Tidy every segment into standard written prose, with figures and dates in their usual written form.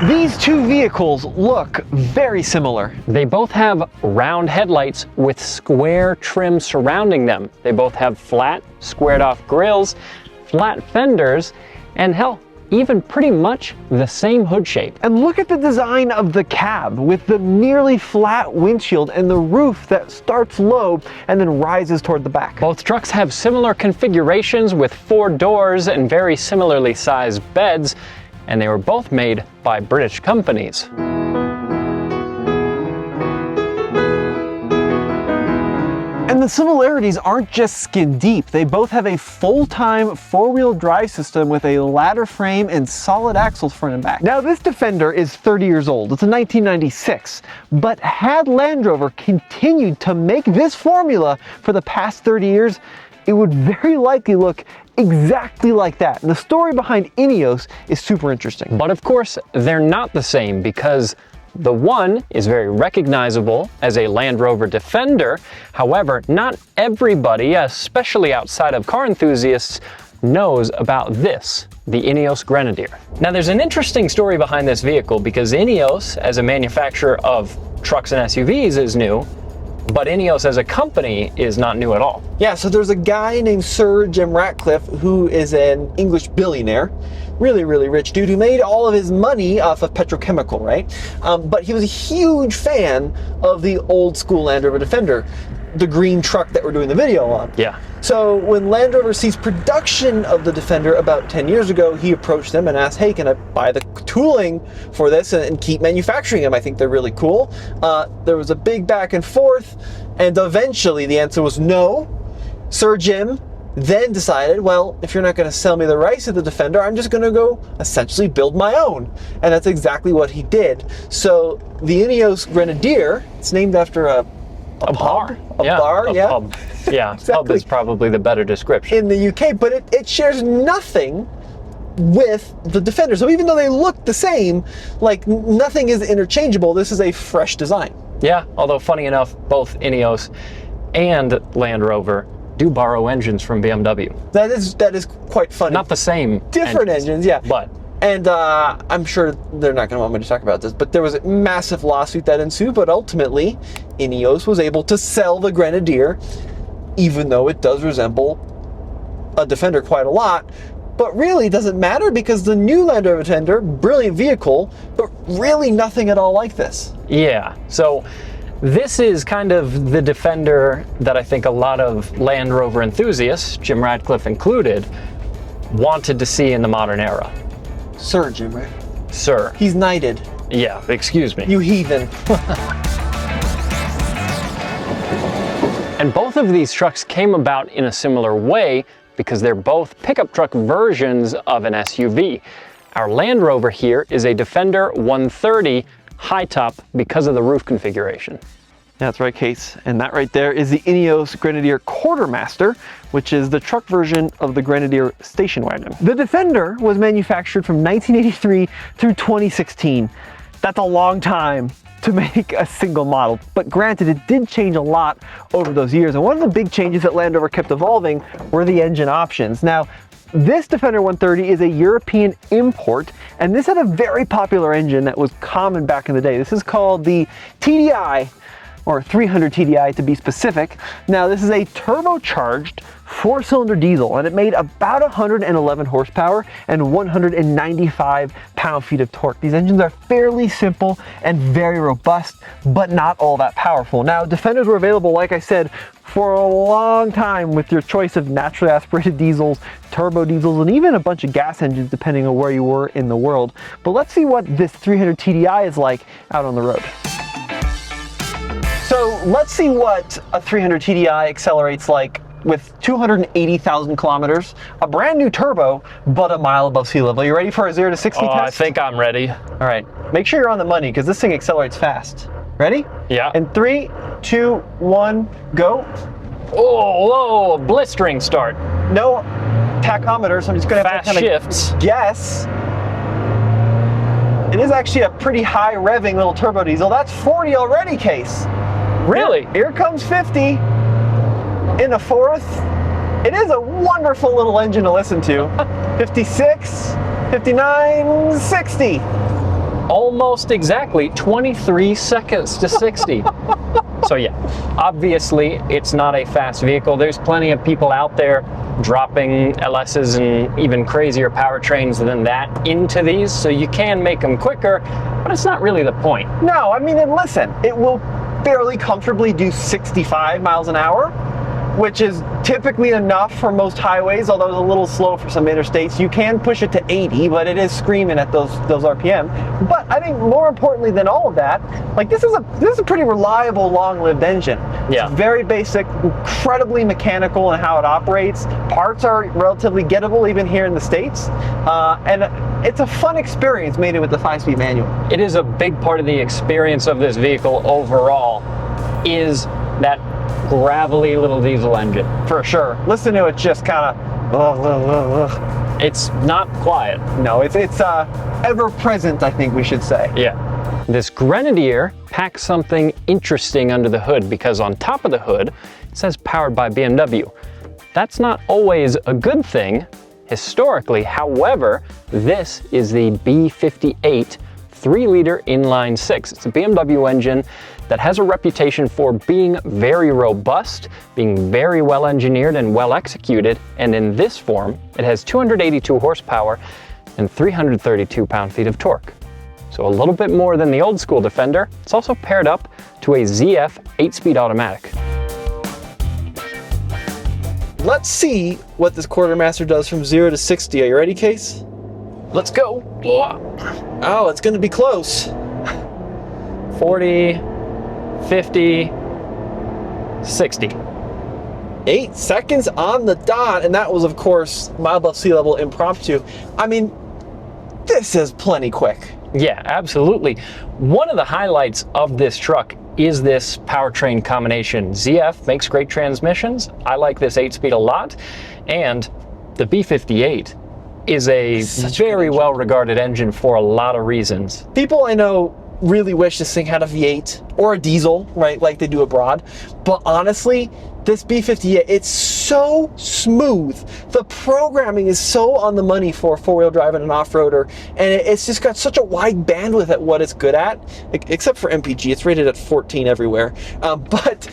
These two vehicles look very similar. They both have round headlights with square trim surrounding them. They both have flat, squared off grills, flat fenders, and hell, even pretty much the same hood shape. And look at the design of the cab with the nearly flat windshield and the roof that starts low and then rises toward the back. Both trucks have similar configurations with 4 doors and very similarly sized beds, and they were both made by British companies. And the similarities aren't just skin deep. They both have a full-time 4-wheel drive system with a ladder frame and solid axles front and back. Now this Defender is 30 years old. It's a 1996. But had Land Rover continued to make this formula for the past 30 years, it would very likely look exactly like that. And the story behind Ineos is super interesting. But of course, they're not the same because the one is very recognizable as a Land Rover Defender. However, not everybody, especially outside of car enthusiasts, knows about this, the Ineos Grenadier. Now there's an interesting story behind this vehicle because Ineos, as a manufacturer of trucks and SUVs, is new, but Ineos as a company is not new at all. Yeah, so there's a guy named Sir Jim Ratcliffe who is an English billionaire, really rich dude who made all of his money off of petrochemical, right? But he was a huge fan of the old school Land Rover Defender, the green truck that we're doing the video on. Yeah. So when Land Rover ceased production of the Defender about 10 years ago, he approached them and asked, hey, can I buy the tooling for this and keep manufacturing them? I think they're really cool. There was a big back and forth, and eventually the answer was no. Sir Jim then decided, well, if you're not going to sell me the rights to the Defender, I'm just going to go essentially build my own. And that's exactly what he did. So the Ineos Grenadier, it's named after a bar. A bar, yeah. Pub. Yeah, Exactly. Pub is probably the better description. In the UK, but it shares nothing with the Defender. So even though they look the same, like nothing is interchangeable, this is a fresh design. Yeah, although funny enough, both Ineos and Land Rover do borrow engines from BMW. That is quite funny. Not the same. Different engines, yeah. But. And I'm sure they're not going to want me to talk about this, but there was a massive lawsuit that ensued, but ultimately Ineos was able to sell the Grenadier, even though it does resemble a Defender quite a lot. But really doesn't matter because the new Land Rover Defender, brilliant vehicle, but really nothing at all like this. Yeah, so this is kind of the Defender that I think a lot of Land Rover enthusiasts, Jim Ratcliffe included, wanted to see in the modern era. Sir Jim, right? Sir. He's knighted. Yeah, excuse me. You heathen. And both of these trucks came about in a similar way because they're both pickup truck versions of an SUV. Our Land Rover here is a Defender 130 high top because of the roof configuration. That's right, Case. And that right there is the Ineos Grenadier Quartermaster, which is the truck version of the Grenadier station wagon. The Defender was manufactured from 1983 through 2016. That's a long time to make a single model, but granted, it did change a lot over those years. And one of the big changes that Land Rover kept evolving were the engine options. Now, this Defender 130 is a European import, and this had a very popular engine that was common back in the day. This is called the TDI, or 300 TDI to be specific. Now this is a turbocharged 4-cylinder diesel, and it made about 111 horsepower and 195 pound-feet of torque. These engines are fairly simple and very robust, but not all that powerful. Now Defenders were available, like I said, for a long time with your choice of naturally aspirated diesels, turbo diesels, and even a bunch of gas engines depending on where you were in the world. But let's see what this 300 TDI is like out on the road. So let's see what a 300 TDI accelerates like with 280,000 kilometers, a brand new turbo, but a mile above sea level. You ready for a 0 to 60 test? I think I'm ready. All right, make sure you're on the money because this thing accelerates fast. Ready? Yeah. In 3, 2, 1, go. Oh, whoa, a blistering start. No tachometer, so I'm just gonna have Fast to kind shifts. of guess. It is actually a pretty high revving little turbo diesel. That's 40 already, Case. Really? Here comes 50 in the fourth. It is a wonderful little engine to listen to. 56, 59, 60. almost exactly 23 seconds to 60. So yeah, obviously it's not a fast vehicle. There's plenty of people out there dropping LSs and even crazier powertrains than that into these, so you can make them quicker, but it's not really the point. No, I mean, and listen, it will fairly comfortably do 65 miles an hour, which is typically enough for most highways, although it's a little slow for some interstates. You can push it to 80, but it is screaming at those RPM. But I think more importantly than all of that, like this is a pretty reliable, long-lived engine. Yeah. It's very basic, incredibly mechanical in how it operates. Parts are relatively gettable even here in the States. And it's a fun experience mated with the 5-speed manual. It is a big part of the experience of this vehicle overall, is that gravelly little diesel engine. For sure. Listen to it just kind of... It's not quiet. No, it's ever present, I think we should say. Yeah. This Grenadier packs something interesting under the hood, because on top of the hood it says powered by BMW. That's not always a good thing historically. However, this is the B58 3-liter inline 6. It's a BMW engine that has a reputation for being very robust, being very well engineered and well executed, and in this form, it has 282 horsepower and 332 pound-feet of torque. So a little bit more than the old school Defender. It's also paired up to a ZF 8-speed automatic. Let's see what this Quartermaster does from 0 to 60. Are you ready, Case? Let's go. Oh, it's gonna be close. 40, 50, 60. 8 seconds on the dot, and that was, of course, mile above sea level impromptu. I mean, this is plenty quick. Yeah, absolutely. One of the highlights of this truck is this powertrain combination. ZF makes great transmissions. I like this 8-speed a lot, and the B58 is a very well-regarded engine for a lot of reasons. People I know really wish this thing had a V8 or a diesel, right, like they do abroad. But honestly, this B58, it's so smooth. The programming is so on the money for a 4-wheel drive and an off-roader, and it's just got such a wide bandwidth at what it's good at, except for MPG. It's rated at 14 everywhere. But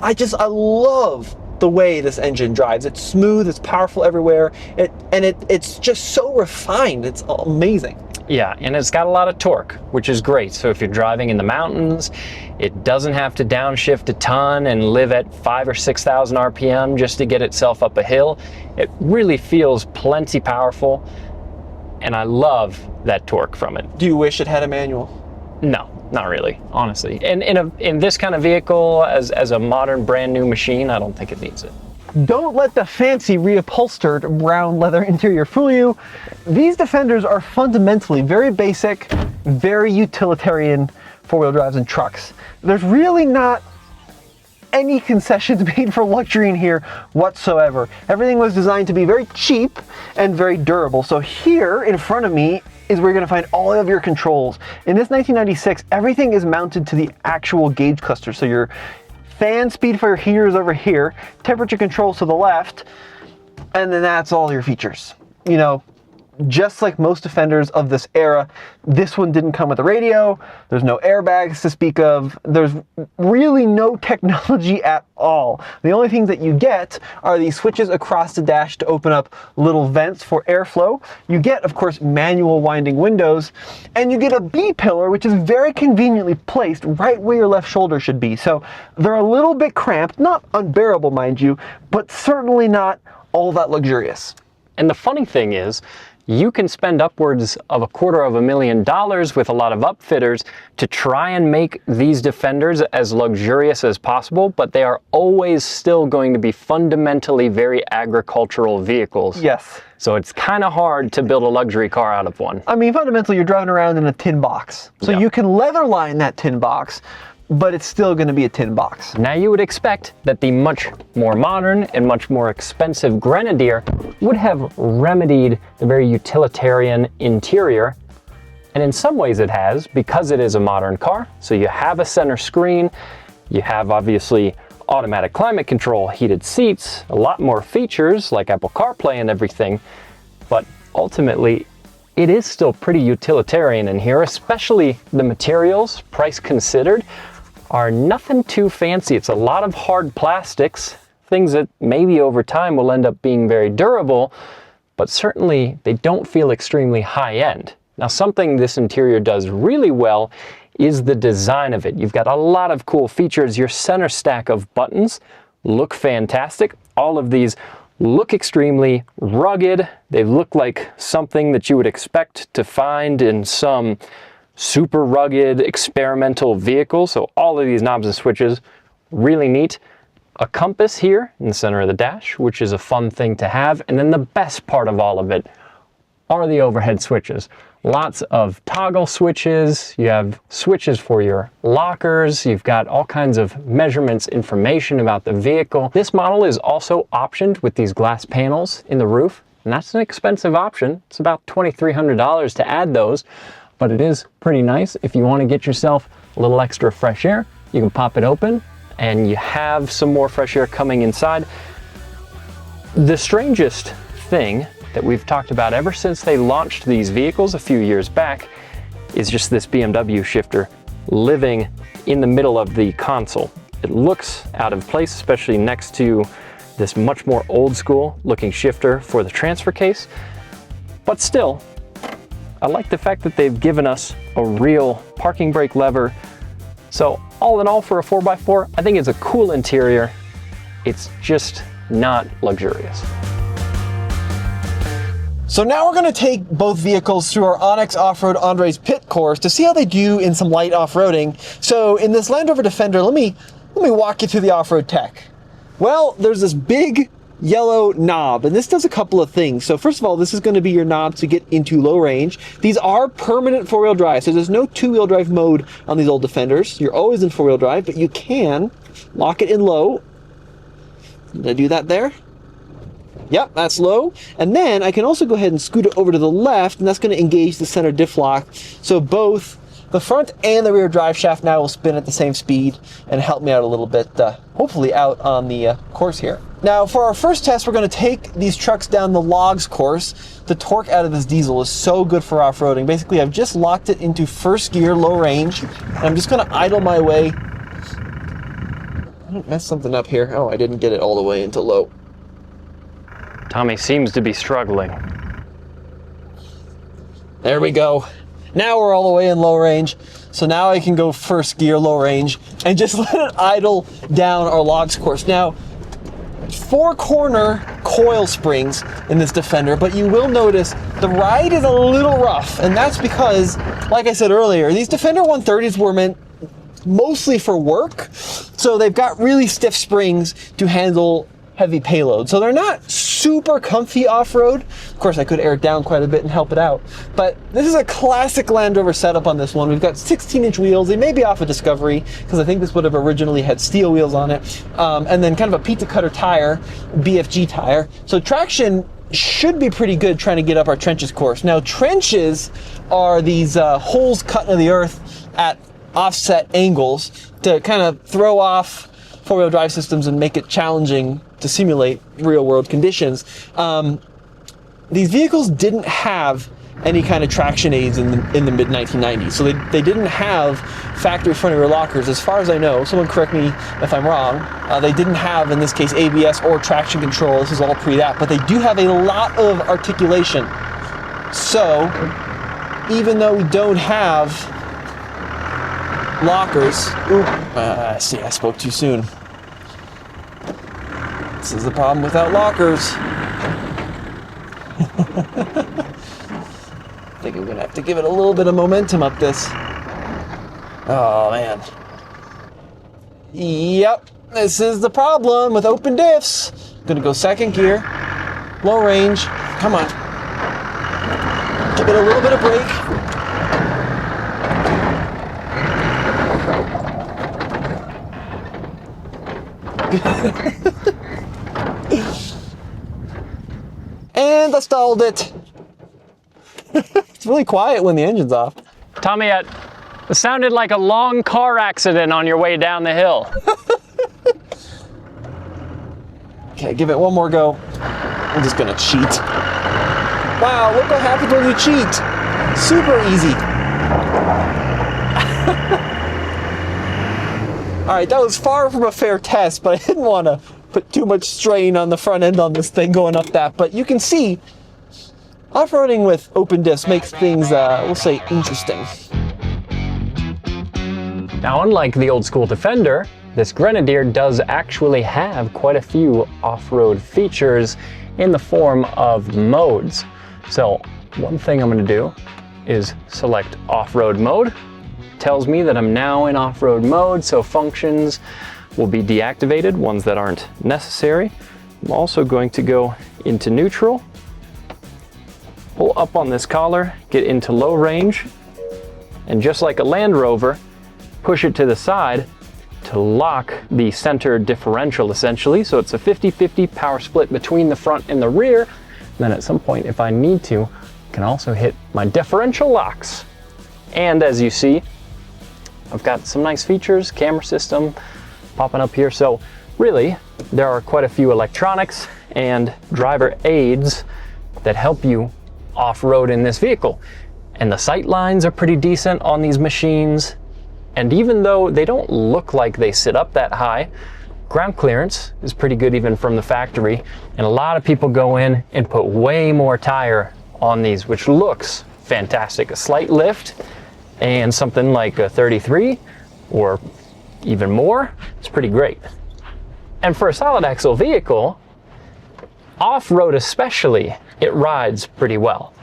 I love the way this engine drives. It's smooth, it's powerful everywhere, it's just so refined. It's amazing. Yeah, and it's got a lot of torque, which is great. So if you're driving in the mountains, it doesn't have to downshift a ton and live at 5,000 or 6,000 RPM just to get itself up a hill. It really feels plenty powerful, and I love that torque from it. Do you wish it had a manual? No, not really, honestly. And in this kind of vehicle, as a modern brand new machine, I don't think it needs it. Don't let the fancy reupholstered brown leather interior fool you. These Defenders are fundamentally very basic, very utilitarian 4-wheel drives and trucks. There's really not any concessions made for luxury in here whatsoever. Everything was designed to be very cheap and very durable. So here in front of me is where you're going to find all of your controls. In this 1996, everything is mounted to the actual gauge cluster. So your fan speed for your heaters over here, temperature controls to the left, and then that's all your features. You know, just like most Defenders of this era, this one didn't come with a radio. There's no airbags to speak of. There's really no technology at all. The only things that you get are these switches across the dash to open up little vents for airflow. You get, of course, manual winding windows, and you get a B-pillar, which is very conveniently placed right where your left shoulder should be. So they're a little bit cramped, not unbearable, mind you, but certainly not all that luxurious. And the funny thing is, you can spend upwards of $250,000 with a lot of upfitters to try and make these Defenders as luxurious as possible, but they are always still going to be fundamentally very agricultural vehicles. Yes. So it's kind of hard to build a luxury car out of one. I mean, fundamentally, you're driving around in a tin box. So Yep. You can leather line that tin box, but it's still going to be a tin box. Now you would expect that the much more modern and much more expensive Grenadier would have remedied the very utilitarian interior, and in some ways it has, because it is a modern car. So you have a center screen, you have obviously automatic climate control, heated seats, a lot more features like Apple CarPlay and everything, but ultimately it is still pretty utilitarian in here, especially the materials, price considered, are nothing too fancy. It's a lot of hard plastics, things that maybe over time will end up being very durable, but certainly they don't feel extremely high-end. Now, something this interior does really well is the design of it. You've got a lot of cool features. Your center stack of buttons look fantastic. All of these look extremely rugged. They look like something that you would expect to find in some super rugged experimental vehicle. So all of these knobs and switches, really neat. A compass here in the center of the dash, which is a fun thing to have. And then the best part of all of it are the overhead switches. Lots of toggle switches. You have switches for your lockers. You've got all kinds of measurements, information about the vehicle. This model is also optioned with these glass panels in the roof, and that's an expensive option. It's about $2,300 to add those, but it is pretty nice. If you want to get yourself a little extra fresh air, you can pop it open and you have some more fresh air coming inside. The strangest thing that we've talked about ever since they launched these vehicles a few years back is just this BMW shifter living in the middle of the console. It looks out of place, especially next to this much more old school looking shifter for the transfer case. But still, I like the fact that they've given us a real parking brake lever. So all in all, for a 4x4, I think it's a cool interior. It's just not luxurious. So now we're going to take both vehicles through our Onyx Off-Road Andre's Pit course to see how they do in some light off-roading. So in this Land Rover Defender, let me walk you through the off-road tech. Well, there's this big yellow knob, and this does a couple of things. So first of all, this is going to be your knob to get into low range. These are permanent four-wheel drive, so there's no two-wheel drive mode on these old Defenders. You're always in four-wheel drive, but you can lock it in low. Did I do that there? Yep, that's low. And then I can also go ahead and scoot it over to the left, and that's going to engage the center diff lock. So both the front and the rear drive shaft now will spin at the same speed and help me out a little bit, hopefully out on the course here. Now, for our first test, we're going to take these trucks down the logs course. The torque out of this diesel is so good for off-roading. Basically, I've just locked it into first gear, low range, and I'm just going to idle my way. I didn't mess something up here. Oh, I didn't get it all the way into low. Tommy seems to be struggling. There we go. Now we're all the way in low range. So now I can go first gear, low range, and just let it idle down our logs course. Now, 4-corner coil springs in this Defender, but you will notice the ride is a little rough, and that's because, like I said earlier, these Defender 130s were meant mostly for work, so they've got really stiff springs to handle heavy payload. So they're not super comfy off-road. Of course, I could air it down quite a bit and help it out. But this is a classic Land Rover setup on this one. We've got 16-inch wheels. They may be off a Discovery, because I think this would have originally had steel wheels on it. And then kind of a pizza cutter tire, BFG tire. So traction should be pretty good trying to get up our trenches course. Now, trenches are these holes cut into the earth at offset angles to kind of throw off four-wheel drive systems and make it challenging to simulate real-world conditions. These vehicles didn't have any kind of traction aids in the mid-1990s, so they didn't have factory front rear lockers, as far as I know. Someone correct me if I'm wrong. They didn't have, in this case, ABS or traction control. This is all pre that, but they do have a lot of articulation. So even though we don't have lockers, see, I spoke too soon. This is the problem without lockers. I think I'm gonna have to give it a little bit of momentum up this. Oh man. Yep, this is the problem with open diffs. I'm gonna go second gear, low range. Come on. Give it a little bit of brake. And I stalled it. It's really quiet when the engine's off. Tommy, it sounded like a long car accident on your way down the hill. Okay, give it one more go. I'm just gonna cheat. Wow, look what happens when you cheat. Super easy. All right, that was far from a fair test, but I didn't want to put too much strain on the front end on this thing going up that. But you can see, off-roading with open diffs makes things, we'll say, interesting. Now, unlike the old school Defender, this Grenadier does actually have quite a few off-road features in the form of modes. So one thing I'm going to do is select off-road mode. Tells me that I'm now in off-road mode, so functions will be deactivated, ones that aren't necessary. I'm also going to go into neutral, pull up on this collar, get into low range, and just like a Land Rover, push it to the side to lock the center differential essentially. So it's a 50-50 power split between the front and the rear. And then at some point, if I need to, I can also hit my differential locks. And as you see, I've got some nice features, camera system popping up here. So really, there are quite a few electronics and driver aids that help you off-road in this vehicle. And the sight lines are pretty decent on these machines. And even though they don't look like they sit up that high, ground clearance is pretty good even from the factory. And a lot of people go in and put way more tire on these, which looks fantastic. A slight lift and something like a 33 or even more, it's pretty great. And for a solid axle vehicle, off-road especially, it rides pretty well.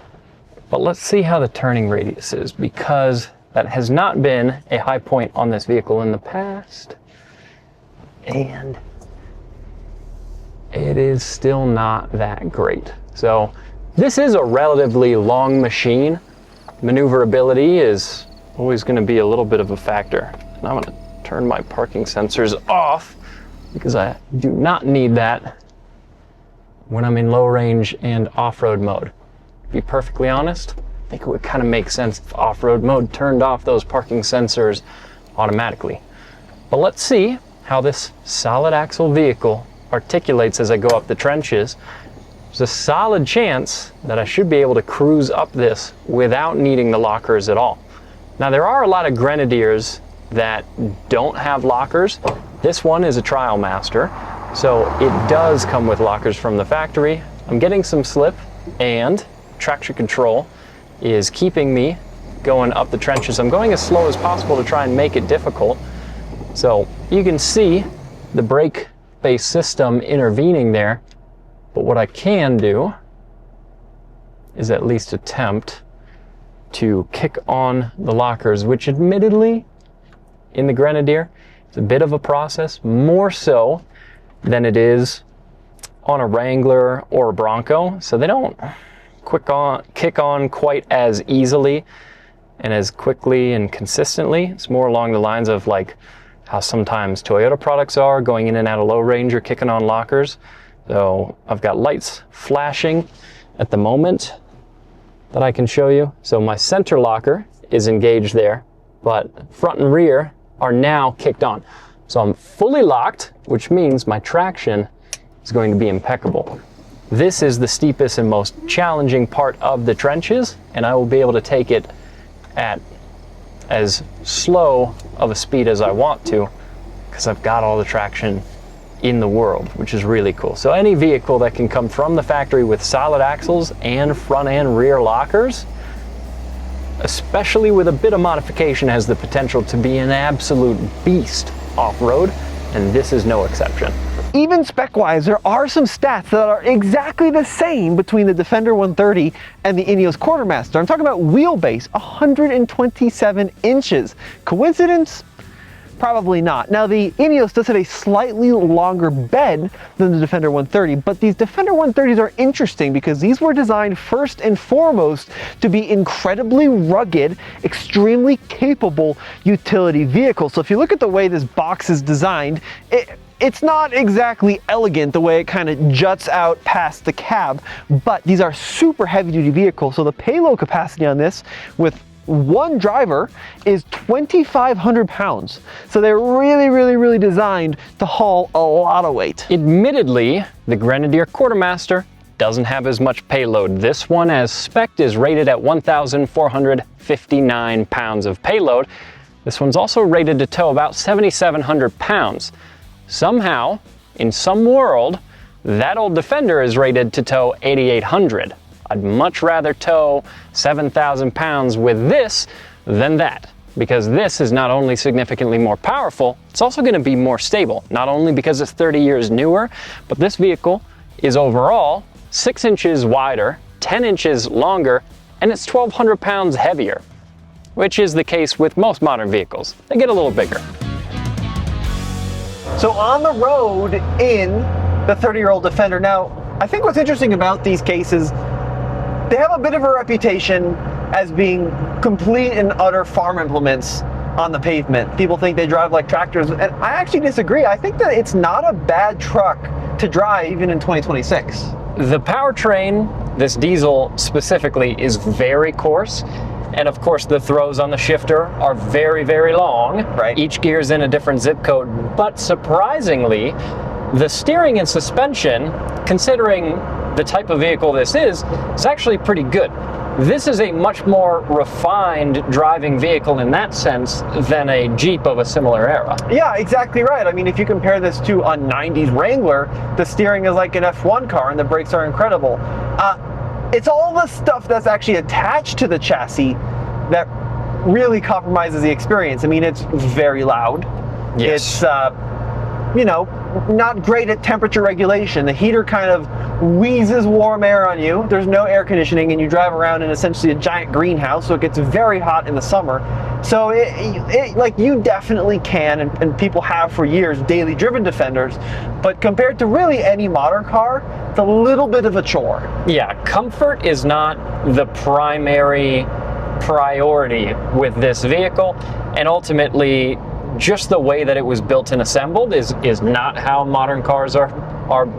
But let's see how the turning radius is, because that has not been a high point on this vehicle in the past. And it is still not that great. So this is a relatively long machine. Maneuverability is always going to be a little bit of a factor. And I'm going to turn my parking sensors off because I do not need that when I'm in low range and off-road mode. To be perfectly honest, I think it would kind of make sense if off-road mode turned off those parking sensors automatically. But let's see how this solid axle vehicle articulates as I go up the trenches. There's a solid chance that I should be able to cruise up this without needing the lockers at all. Now there are a lot of Grenadiers that don't have lockers. This one is a Trial Master, so it does come with lockers from the factory. I'm getting some slip, and traction control is keeping me going up the trenches. I'm going as slow as possible to try and make it difficult. So you can see the brake-based system intervening there, but what I can do is at least attempt to kick on the lockers, which admittedly in the Grenadier, it's a bit of a process, more so than it is on a Wrangler or a Bronco. So they don't kick on quite as easily and as quickly and consistently. It's more along the lines of like how sometimes Toyota products are, going in and out of low range or kicking on lockers. So I've got lights flashing at the moment that I can show you. So my center locker is engaged there, but front and rear are now kicked on. So I'm fully locked, which means my traction is going to be impeccable. This is the steepest and most challenging part of the trenches, and I will be able to take it at as slow of a speed as I want to, because I've got all the traction in the world, which is really cool. So any vehicle that can come from the factory with solid axles and front and rear lockers, especially with a bit of modification, has the potential to be an absolute beast off-road, and this is no exception. Even spec-wise, there are some stats that are exactly the same between the Defender 130 and the Ineos Quartermaster. I'm talking about wheelbase, 127 inches. Coincidence? Probably not. Now the Ineos does have a slightly longer bed than the Defender 130, but these Defender 130s are interesting because these were designed first and foremost to be incredibly rugged, extremely capable utility vehicles. So if you look at the way this box is designed, it's not exactly elegant the way it kind of juts out past the cab, but these are super heavy duty vehicles. So the payload capacity on this with one driver is 2,500 pounds. So they're really designed to haul a lot of weight. Admittedly, the Grenadier Quartermaster doesn't have as much payload. This one, as spec'd, is rated at 1,459 pounds of payload. This one's also rated to tow about 7,700 pounds. Somehow, in some world, that old Defender is rated to tow 8,800. I'd much rather tow 7,000 pounds with this than that, because this is not only significantly more powerful, it's also going to be more stable. Not only because it's 30 years newer, but this vehicle is overall 6 inches wider, 10 inches longer, and it's 1,200 pounds heavier, which is the case with most modern vehicles. They get a little bigger. So on the road in the 30-year-old Defender, now, I think what's interesting about these cases, they have a bit of a reputation as being complete and utter farm implements on the pavement. People think they drive like tractors, and I actually disagree. I think that it's not a bad truck to drive even in 2026. The powertrain, this diesel specifically, is very coarse. And of course, the throws on the shifter are very, very long. Right. Each gear's in a different zip code. But surprisingly, the steering and suspension, considering the type of vehicle this is actually pretty good. This is a much more refined driving vehicle in that sense than a Jeep of a similar era. Yeah, exactly right. I mean, if you compare this to a 90s Wrangler, the steering is like an F1 car and the brakes are incredible. It's all the stuff that's actually attached to the chassis that really compromises the experience. I mean, it's very loud. Yes. It's, you know, not great at temperature regulation. The heater kind of wheezes warm air on you. There's no air conditioning, and you drive around in essentially a giant greenhouse, so it gets very hot in the summer. So like, you definitely can, and people have for years, daily driven Defenders, but compared to really any modern car, it's a little bit of a chore. Yeah, comfort is not the primary priority with this vehicle, and ultimately, just the way that it was built and assembled is not how modern cars are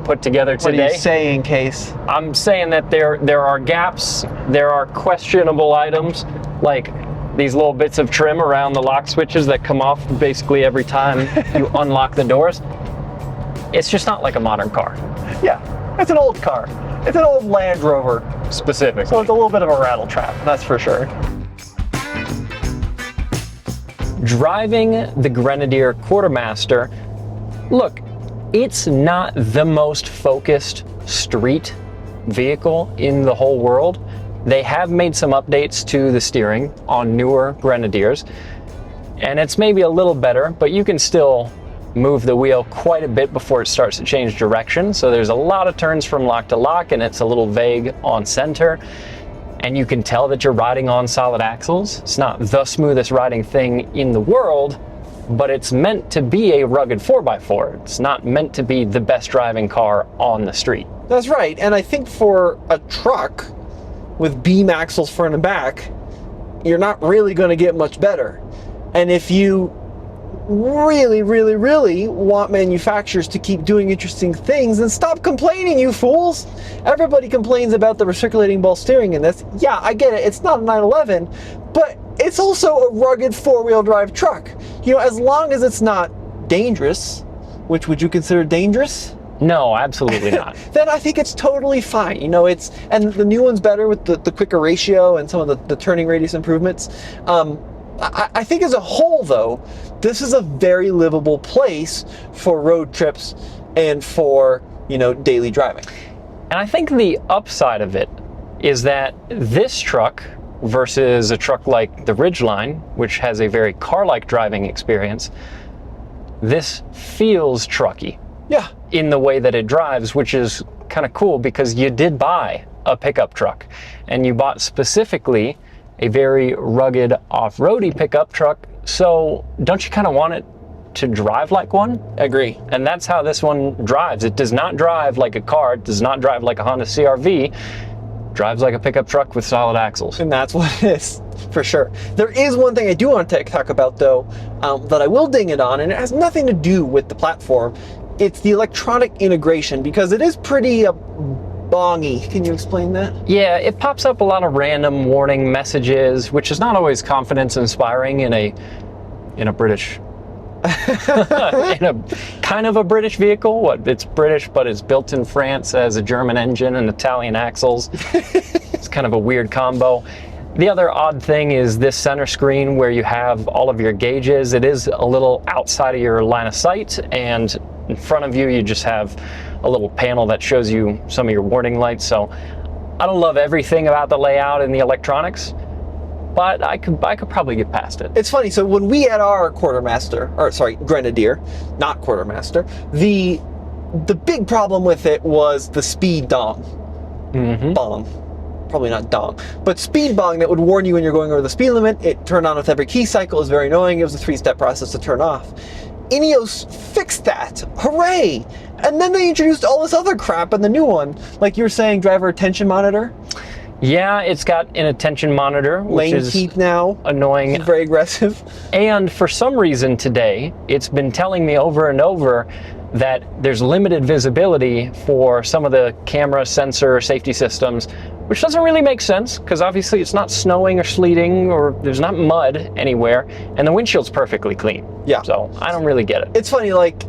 put together today. What are you saying, Case? I'm saying that there are gaps, there are questionable items, like these little bits of trim around the lock switches that come off basically every time you unlock the doors. It's just not like a modern car. Yeah, it's an old car. It's an old Land Rover. Specifically. So it's a little bit of a rattle trap, that's for sure. Driving the Grenadier Quartermaster, look, it's not the most focused street vehicle in the whole world. They have made some updates to the steering on newer Grenadiers, and it's maybe a little better, but you can still move the wheel quite a bit before it starts to change direction. So there's a lot of turns from lock to lock, and it's a little vague on center. And you can tell that you're riding on solid axles. It's not the smoothest riding thing in the world, but it's meant to be a rugged 4x4. It's not meant to be the best driving car on the street. That's right, and I think for a truck with beam axles front and back, you're not really going to get much better. And if you really, really, really want manufacturers to keep doing interesting things, then stop complaining, you fools. Everybody complains about the recirculating ball steering in this. Yeah, I get it. It's not a 911, but it's also a rugged four-wheel drive truck. You know, as long as it's not dangerous, which would you consider dangerous? No, absolutely not. Then I think it's totally fine. You know, and the new one's better with the quicker ratio and some of the turning radius improvements. I think as a whole, though, this is a very livable place for road trips and for, you know, daily driving. And I think the upside of it is that this truck versus a truck like the Ridgeline, which has a very car-like driving experience, this feels trucky. Yeah. In the way that it drives, which is kind of cool because you did buy a pickup truck, and you bought specifically a very rugged off-roady pickup truck, so don't you kind of want it to drive like one? Agree. And that's how this one drives. It does not drive like a car, it does not drive like a Honda CR-V, it drives like a pickup truck with solid axles. And that's what it is, for sure. There is one thing I do want to talk about, though, that I will ding it on, and it has nothing to do with the platform. It's the electronic integration, because it is pretty bongy. Can you explain that? Yeah, it pops up a lot of random warning messages, which is not always confidence inspiring in a British in a kind of a British vehicle. It's British, but it's built in France, as a German engine and Italian axles. It's kind of a weird combo. The other odd thing is this center screen where you have all of your gauges. It is a little outside of your line of sight, and in front of you, you just have a little panel that shows you some of your warning lights. So I don't love everything about the layout and the electronics, but I could probably get past it. It's funny, so when we had our Grenadier, not Quartermaster, the big problem with it was the speed dong. Bong. Probably not dong, but speed bong that would warn you when you're going over the speed limit. It turned on with every key cycle. It was very annoying. It was a 3-step process to turn off. Ineos fixed that. Hooray! And then they introduced all this other crap in the new one. Like you were saying, driver attention monitor. Yeah, it's got an attention monitor, which is keep now. Annoying. It's very aggressive. And for some reason today, it's been telling me over and over that there's limited visibility for some of the camera, sensor, safety systems, which doesn't really make sense, because obviously it's not snowing or sleeting, or there's not mud anywhere, and the windshield's perfectly clean. Yeah. So I don't really get it. It's funny, like,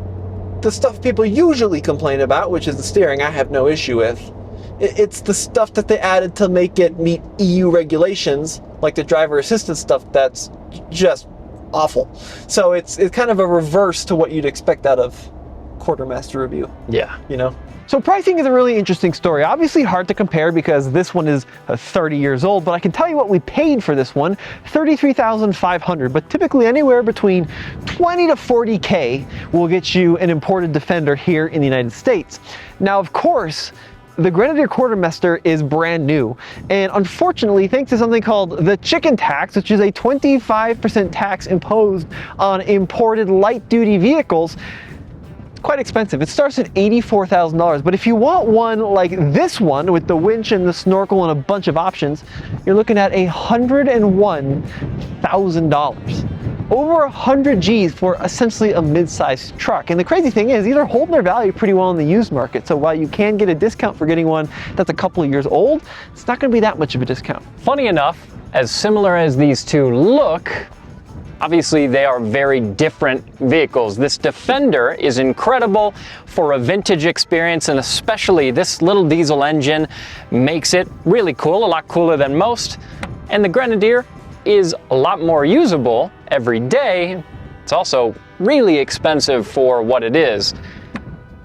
the stuff people usually complain about, which is the steering, I have no issue with. It's the stuff that they added to make it meet EU regulations, like the driver assistance stuff, that's just awful. So it's kind of a reverse to what you'd expect out of Quartermaster review. Yeah. You know? So pricing is a really interesting story. Obviously hard to compare because this one is 30 years old, but I can tell you what we paid for this one, $33,500, but typically anywhere between 20 to 40K will get you an imported Defender here in the United States. Now, of course, the Grenadier Quartermaster is brand new, and unfortunately, thanks to something called the chicken tax, which is a 25% tax imposed on imported light-duty vehicles, quite expensive. It starts at $84,000, but if you want one like this one with the winch and the snorkel and a bunch of options, you're looking at $101,000. Over 100 G's for essentially a mid-sized truck. And the crazy thing is, these are holding their value pretty well in the used market. So while you can get a discount for getting one that's a couple of years old, it's not going to be that much of a discount. Funny enough, as similar as these two look, obviously they are very different vehicles. This Defender is incredible for a vintage experience, and especially this little diesel engine makes it really cool, a lot cooler than most. And the Grenadier is a lot more usable every day. It's also really expensive for what it is,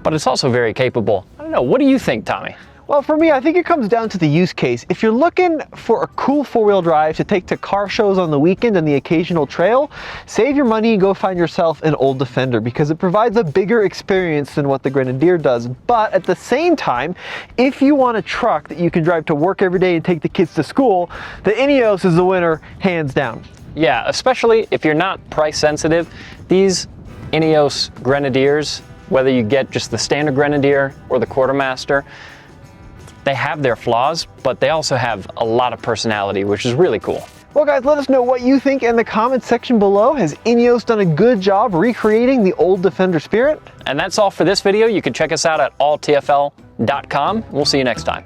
but it's also very capable. I don't know, what do you think, Tommy? Well, for me, I think it comes down to the use case. If you're looking for a cool four-wheel drive to take to car shows on the weekend and the occasional trail, save your money and go find yourself an old Defender, because it provides a bigger experience than what the Grenadier does. But at the same time, if you want a truck that you can drive to work every day and take the kids to school, the Ineos is the winner, hands down. Yeah, especially if you're not price sensitive, these Ineos Grenadiers, whether you get just the standard Grenadier or the Quartermaster, they have their flaws, but they also have a lot of personality, which is really cool. Well guys, let us know what you think in the comments section below. Has Ineos done a good job recreating the old Defender spirit? And that's all for this video. You can check us out at alltfl.com. We'll see you next time.